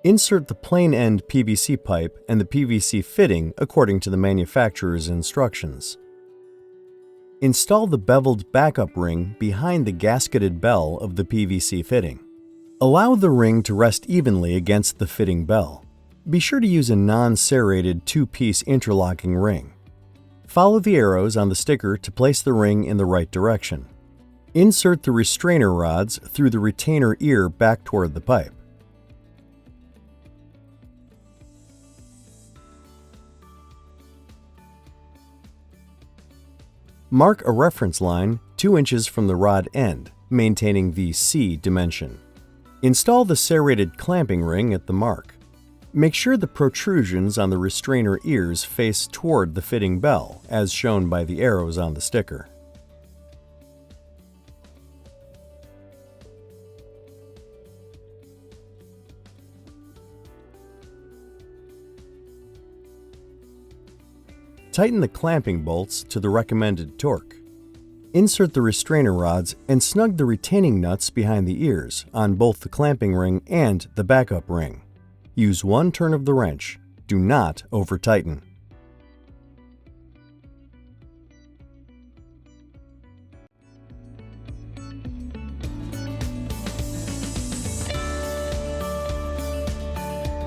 Insert the plain end PVC pipe and the PVC fitting according to the manufacturer's instructions. Install the beveled backup ring behind the gasketed bell of the PVC fitting. Allow the ring to rest evenly against the fitting bell. Be sure to use a non-serrated two-piece interlocking ring. Follow the arrows on the sticker to place the ring in the right direction. Insert the restrainer rods through the retainer ear back toward the pipe. Mark a reference line 2 inches from the rod end, maintaining the C dimension. Install the serrated clamping ring at the mark. Make sure the protrusions on the restrainer ears face toward the fitting bell, as shown by the arrows on the sticker. Tighten the clamping bolts to the recommended torque. Insert the restrainer rods and snug the retaining nuts behind the ears on both the clamping ring and the backup ring. Use one turn of the wrench. Do not over-tighten.